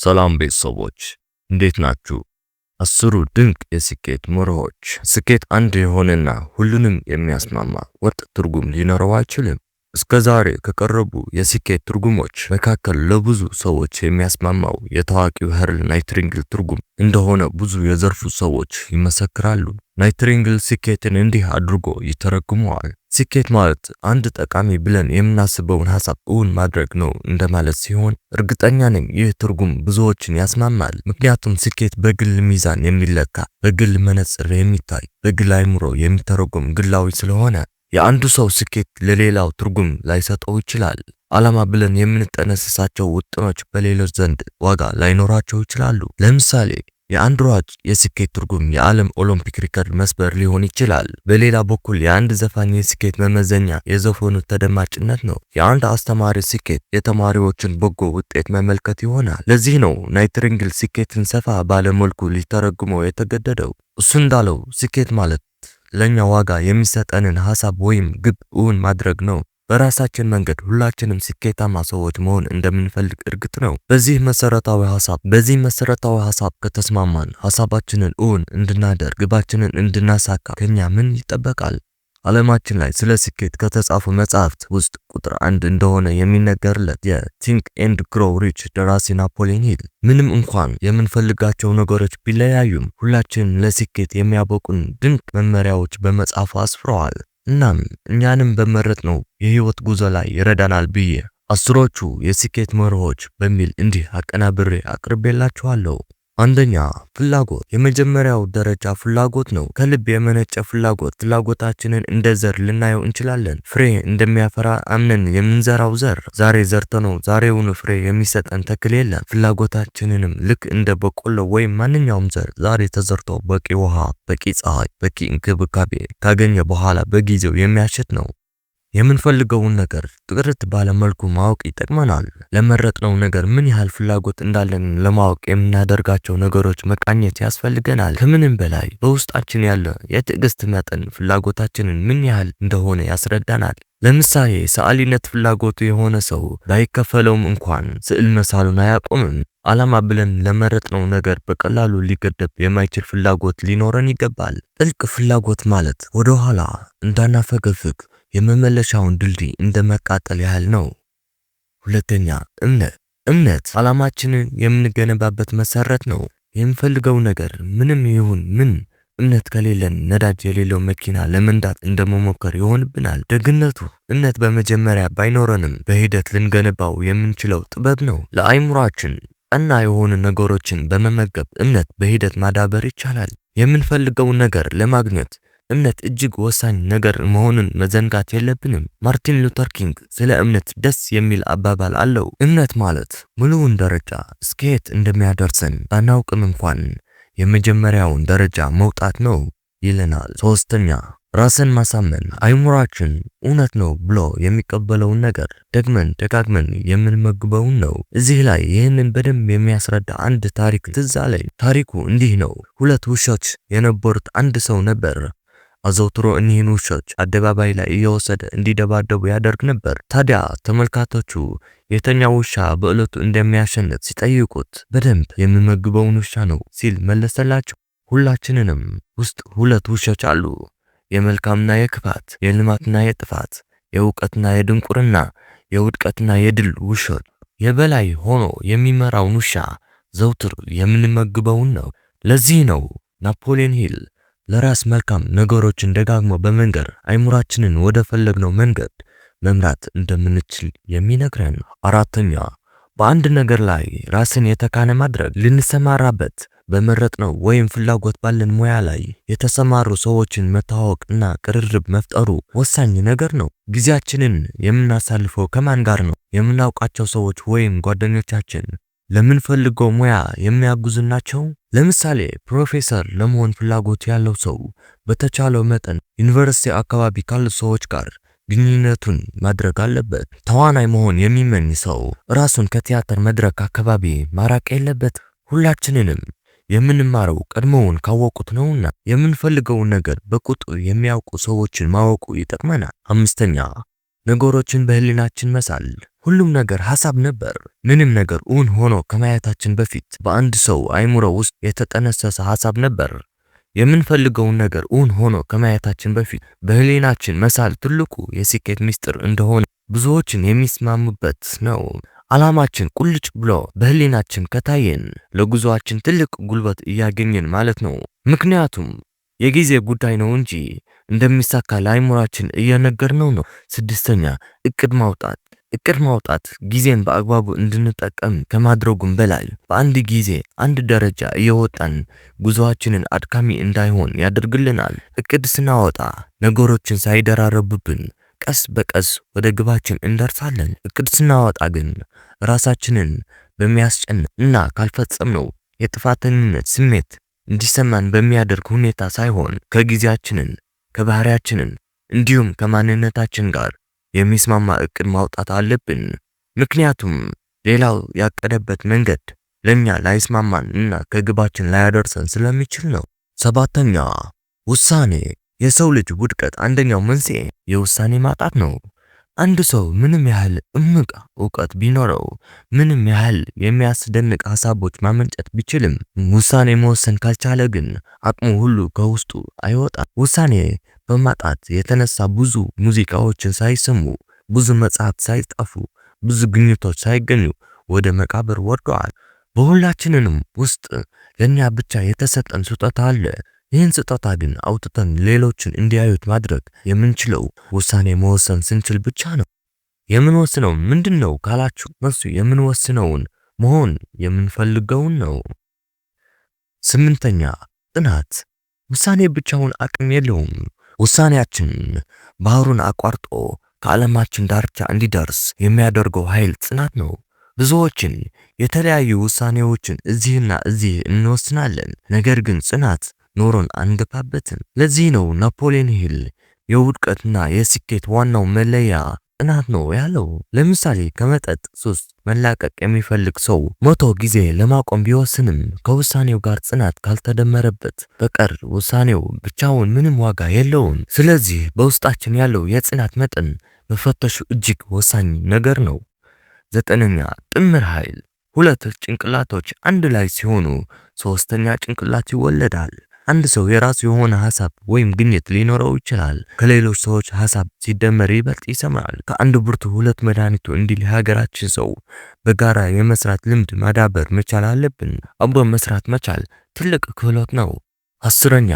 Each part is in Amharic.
ሰላም ቤተሰቦች እንዴት ናችሁ? አስሩ ድንቅ የስኬት መርሆች። ስኬት አንድ የሆነና ሁሉንም የሚያስማማ ወጥ ትርጉም ሊኖረው አይችልም። እስከዛሬ ከቀረቡ የስኬት ትርጉሞች መካከል ለብዙ ሰዎች የሚያስማማው የታዋቂው ሄርል ናይትሪንግል ትርጉም እንደሆነ ብዙ የዘርፉ ሰዎች ይመሰክራሉ። ናይትሪንግል ስኬትን እንዲህ አድርጎ ይተረጉመዋል። ስኬት ማለት አንድ ጠቃሚ ብለን የምናስበውን ሐሳብ እውን ማድረግ ነው እንደማለት ሲሆን፣ እርግጠኛ ነኝ ይህ ትርጉም ብዙዎችን ያስማማል። ምክንያቱም ስኬት በግል ሚዛን የሚለካ፣ በግል መነጽር የሚታይ፣ በግል አይምሮ የሚተረጎም ግላዊ ስለሆነ የአንዱ ሰው ስኬት ለሌላው ትርጉም ላይሰጠው ይችላል። ዓላማ ብለን የምንጠነስሳቸው ውጥኖች በሌሎች ዘንድ ዋጋ ላይኖራቸው ይችላሉ። ለምሳሌ የአንድ ሯጭ የስኬት ትርጉም የዓለም ኦሎምፒክ ሪከርድ መስበር ሊሆን ይችላል። በሌላ በኩል የአንድ ዘፋኝ የስኬት መመዘኛ የዘፈኑ ተደማጭነት ነው። የአንድ አስተማሪ ስኬት የተማሪዎችን በጎ ውጤት መመልከት ይሆናል። ለዚህ ነው ናይትሪንግል ስኬትን ሰፋ ባለ መልኩ ሊተረጉመው የተገደደው። እሱ እንዳለው ስኬት ማለት ለኛ ዋጋ የሚሰጠንን ሐሳብ ወይም ግብ እውን ማድረግ ነው። በራሳችን መንገድ ሁላችንም ስኬታማ ሰዎች መሆን እንደምንፈልግ እርግጥ ነው። በዚህ መሰረታዊ ሐሳብ ከተስማማን ሐሳባችንን እውን እንድናደርግ፣ ግባችንን እንድናሳካ ከኛ ምን ይጠበቃል? ዓለማችን ላይ ስለ ስኬት ከተጻፉ መጽሐፍት ውስጥ ቁጥር 1 እንደሆነ የሚነገርለት የቲንክ ኤንድ ግሮው ሪች ደራሲ ናፖሊዮን ሂል ምንም እንኳን የምንፈልጋቸው ነገሮች ቢለያዩም ሁላችንም ለስኬት የሚያበቁን ድንቅ መመሪያዎች በመጽሐፉ አስፍረዋል። እናም እኛንም በመረጥነው የህይወት ጉዞ ላይ ይረዳናል ብዬ አስሮቹ የስኬት መርሆች በሚል እንዲህ አቀናብሬ አቅርቤላችኋለሁ። አንደኛ፣ ፍላጎት። የመጀመሪያው ደረጃ ፍላጎት ነው። ከልብ የመነጨ ፍላጎት። ፍላጎታችንን እንደ ዘር ልናየው እንችላለን። ፍሬ እንደሚያፈራ አምነን የምንዘራው ዘር ዛሬ ዘርተነው ዛሬውኑ ፍሬ የሚሰጠን ተክል የለም። ፍላጎታችንንም ልክ እንደ በቆሎ ወይም ማንኛውም ዘር ዛሬ ተዘርቶ በቂ ውሃ፣ በቂ ፀሐይ፣ በቂ እንክብካቤ ካገኘ በኋላ በጊዜው የሚያሸት ነው። የምንፈልገውን ነገር ጥርት ባለ መልኩ ማወቅ ይጠቅመናል። ለመረጥነው ነገር ምን ያህል ፍላጎት እንዳለን ለማወቅ የምናደርጋቸው ነገሮች መቃኘት ያስፈልገናል። ከምንም በላይ በውስጣችን ያለ የትዕግስት መጠን ፍላጎታችንን ምን ያህል እንደሆነ ያስረዳናል። ለምሳሌ ሰዓሊነት ፍላጎቱ የሆነ ሰው ባይከፈለውም እንኳን ስዕል መሳሉን አያቆምም። ዓላማ ብለን ለመረጥነው ነገር በቀላሉ ሊገደብ የማይችል ፍላጎት ሊኖረን ይገባል። ጥልቅ ፍላጎት ማለት ወደ ኋላ እንዳናፈገፍግ የመመለሻውን ድልድይ እንደመቃጠል ያህል ነው። ሁለተኛ፣ እምነት ዓላማችንን የምንገነባበት መሰረት ነው። የምንፈልገው ነገር ምንም ይሁን ምን እምነት ከሌለን ነዳጅ የሌለው መኪና ለመንዳት እንደመሞከር ይሆንብናል። ደግነቱ እምነት በመጀመሪያ ባይኖረንም በሂደት ልንገነባው የምንችለው ጥበብ ነው። ለአይምሯችን ቀና የሆኑ ነገሮችን በመመገብ እምነት በሂደት ማዳበር ይቻላል። የምንፈልገው ነገር ለማግኘት እምነት እጅግ ወሳኝ ነገር መሆኑን መዘንጋት የለብንም። ማርቲን ሉተር ኪንግ ስለ እምነት ደስ የሚል አባባል አለው። እምነት ማለት ሙሉውን ደረጃ እስከየት እንደሚያደርሰን ባናውቅም እንኳን የመጀመሪያውን ደረጃ መውጣት ነው ይለናል። ሶስተኛ፣ ራስን ማሳመን። አይምሯችን እውነት ነው ብሎ የሚቀበለውን ነገር ደጋግመን የምንመግበውን ነው። እዚህ ላይ ይህንን በደንብ የሚያስረዳ አንድ ታሪክ ትዝ አለኝ። ታሪኩ እንዲህ ነው። ሁለት ውሾች የነበሩት አንድ ሰው ነበር። አዘውትሮ እኒህን ውሾች አደባባይ ላይ እየወሰደ እንዲደባደቡ ያደርግ ነበር። ታዲያ ተመልካቾቹ የተኛው ውሻ በዕለቱ እንደሚያሸንፍ ሲጠይቁት በደንብ የሚመግበውን ውሻ ነው ሲል መለሰላቸው። ሁላችንንም ውስጥ ሁለት ውሾች አሉ። የመልካምና የክፋት፣ የልማትና የጥፋት፣ የእውቀትና የድንቁርና፣ የውድቀትና የድል ውሾች። የበላይ ሆኖ የሚመራውን ውሻ ዘውትር የምንመግበውን ነው። ለዚህ ነው ናፖሊዮን ሂል ለራስ መልካም ነገሮችን ደጋግሞ በመንገር አይምሯችንን ወደ ፈለግነው መንገድ መምራት እንደምንችል የሚነግረን። አራተኛ፣ በአንድ ነገር ላይ ራስን የተካነ ማድረግ። ልንሰማራበት በመረጥነው ወይም ፍላጎት ባለን ሙያ ላይ የተሰማሩ ሰዎችን መተዋወቅና ቅርርብ መፍጠሩ ወሳኝ ነገር ነው። ጊዜያችንን የምናሳልፈው ከማን ጋር ነው? የምናውቃቸው ሰዎች ወይም ጓደኞቻችን ለምንፈልገው ሙያ የሚያግዙን ናቸው? ለምሳሌ ፕሮፌሰር ለመሆን ፍላጎት ያለው ሰው በተቻለው መጠን ዩኒቨርሲቲ አካባቢ ካሉ ሰዎች ጋር ግንኙነቱን ማድረግ አለበት። ተዋናይ መሆን የሚመኝ ሰው ራሱን ከቲያትር መድረክ አካባቢ ማራቅ የለበት። ሁላችንንም የምንማረው ቀድሞውን ካወቁት ነውና የምንፈልገውን ነገር በቁጡ የሚያውቁ ሰዎችን ማወቁ ይጠቅመናል። አምስተኛ፣ ነገሮችን በህሊናችን መሳል። ሁሉም ነገር ሐሳብ ነበር። ምንም ነገር እውን ሆኖ ከማየታችን በፊት በአንድ ሰው አይምሮ ውስጥ የተጠነሰሰ ሐሳብ ነበር። የምንፈልገውን ነገር እውን ሆኖ ከማየታችን በፊት በህሊናችን መሳል ትልቁ የስኬት ምስጢር እንደሆነ ብዙዎችን የሚስማሙበት ነው። ዓላማችን ቁልጭ ብሎ በህሊናችን ከታየን ለጉዞአችን ትልቅ ጉልበት እያገኘን ማለት ነው። ምክንያቱም የጊዜ ጉዳይ ነው እንጂ እንደሚሳካ ለአይምሯችን እየነገርነው ነው። ስድስተኛ እቅድ ማውጣት ጊዜን በአግባቡ እንድንጠቀም ከማድረጉም በላይ በአንድ ጊዜ አንድ ደረጃ እየወጣን ጉዞአችንን አድካሚ እንዳይሆን ያደርግልናል። እቅድ ስናወጣ ነገሮችን ሳይደራረቡብን ቀስ በቀስ ወደ ግባችን እንደርሳለን። እቅድ ስናወጣ ግን ራሳችንን በሚያስጨንቅ እና ካልፈጸምነው የጥፋተኝነት ስሜት እንዲሰማን በሚያደርግ ሁኔታ ሳይሆን ከጊዜያችንን፣ ከባህሪያችንን እንዲሁም ከማንነታችን ጋር የሚስማማ እቅድ ማውጣት አለብን። ምክንያቱም ሌላው ያቀደበት መንገድ ለኛ ላይስማማን እና ከግባችን ላያደርሰን ስለሚችል ነው። ሰባተኛ ውሳኔ። የሰው ልጅ ውድቀት አንደኛው መንስኤ የውሳኔ ማጣት ነው። አንድ ሰው ምንም ያህል እምቅ ዕውቀት ቢኖረው፣ ምንም ያህል የሚያስደንቅ ሐሳቦች ማመንጨት ቢችልም ውሳኔ መወሰን ካልቻለ ግን አቅሙ ሁሉ ከውስጡ አይወጣም። ውሳኔ በማጣት የተነሳ ብዙ ሙዚቃዎችን ሳይሰሙ፣ ብዙ መጽሐፍት ሳይጻፉ፣ ብዙ ግኝቶች ሳይገኙ ወደ መቃብር ወርደዋል። በሁላችንንም ውስጥ ለኛ ብቻ የተሰጠን ስጦታ አለ። ይህን ስጦታ ግን አውጥተን ሌሎችን እንዲያዩት ማድረግ የምንችለው ውሳኔ መወሰን ስንችል ብቻ ነው። የምንወስነው ምንድነው ካላችሁ መልሱ የምንወስነውን መሆን የምንፈልገውን ነው። ስምንተኛ ጥናት። ውሳኔ ብቻውን አቅም የለውም። ውሳኔያችን ባህሩን አቋርጦ ከዓለማችን ዳርቻ እንዲደርስ የሚያደርገው ኃይል ጽናት ነው። ብዙዎችን የተለያዩ ውሳኔዎችን እዚህና እዚህ እንወስናለን፣ ነገር ግን ጽናት ኖሮን አንገፋበትም። ለዚህ ነው ናፖሊዮን ሂል የውድቀትና የስኬት ዋናው መለያ ጽናት ነው ያለው። ለምሳሌ ከመጠጥ ሱስ መላቀቅ የሚፈልግ ሰው 100 ጊዜ ለማቆም ቢወስንም ከውሳኔው ጋር ጽናት ካልተደመረበት በቀር ውሳኔው ብቻውን ምንም ዋጋ የለውም። ስለዚህ በውስጣችን ያለው የጽናት መጠን መፈተሹ እጅግ ወሳኝ ነገር ነው። ዘጠነኛ ጥምር ኃይል። ሁለት ጭንቅላቶች አንድ ላይ ሲሆኑ ሶስተኛ ጭንቅላት ይወለዳል። አንድ ሰው የራሱ የሆነ ሐሳብ ወይም ግኝት ሊኖረው ይችላል። ከሌሎች ሰዎች ሐሳብ ሲደመር ይበልጥ ይሰምራል። ከአንድ ብርቱ ሁለት መድኃኒቱ እንዲል የሀገራችን ሰው በጋራ የመስራት ልምድ ማዳበር መቻል አለብን። አብሮ መስራት መቻል ትልቅ ክህሎት ነው። አስረኛ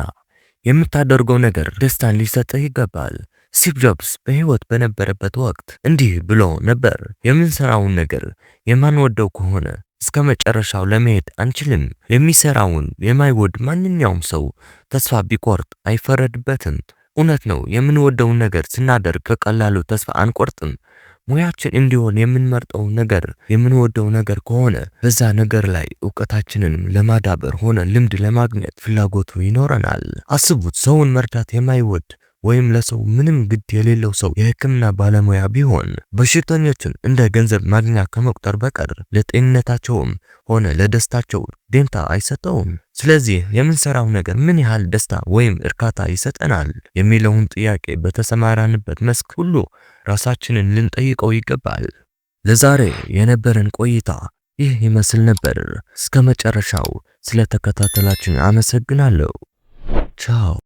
የምታደርገው ነገር ደስታን ሊሰጥህ ይገባል። ስቲቭ ጆብስ በህይወት በነበረበት ወቅት እንዲህ ብሎ ነበር፣ የምንሰራውን ነገር የማንወደው ከሆነ እስከ መጨረሻው ለመሄድ አንችልም። የሚሰራውን የማይወድ ማንኛውም ሰው ተስፋ ቢቆርጥ አይፈረድበትም። እውነት ነው። የምንወደውን ነገር ስናደርግ በቀላሉ ተስፋ አንቆርጥም። ሙያችን እንዲሆን የምንመርጠው ነገር የምንወደው ነገር ከሆነ በዛ ነገር ላይ ዕውቀታችንን ለማዳበር ሆነ ልምድ ለማግኘት ፍላጎቱ ይኖረናል። አስቡት፣ ሰውን መርዳት የማይወድ ወይም ለሰው ምንም ግድ የሌለው ሰው የሕክምና ባለሙያ ቢሆን በሽተኞችን እንደ ገንዘብ ማግኛ ከመቁጠር በቀር ለጤንነታቸውም ሆነ ለደስታቸው ደንታ አይሰጠውም። ስለዚህ የምንሰራው ነገር ምን ያህል ደስታ ወይም እርካታ ይሰጠናል የሚለውን ጥያቄ በተሰማራንበት መስክ ሁሉ ራሳችንን ልንጠይቀው ይገባል። ለዛሬ የነበረን ቆይታ ይህ ይመስል ነበር። እስከ መጨረሻው ስለተከታተላችሁ አመሰግናለሁ። ቻው።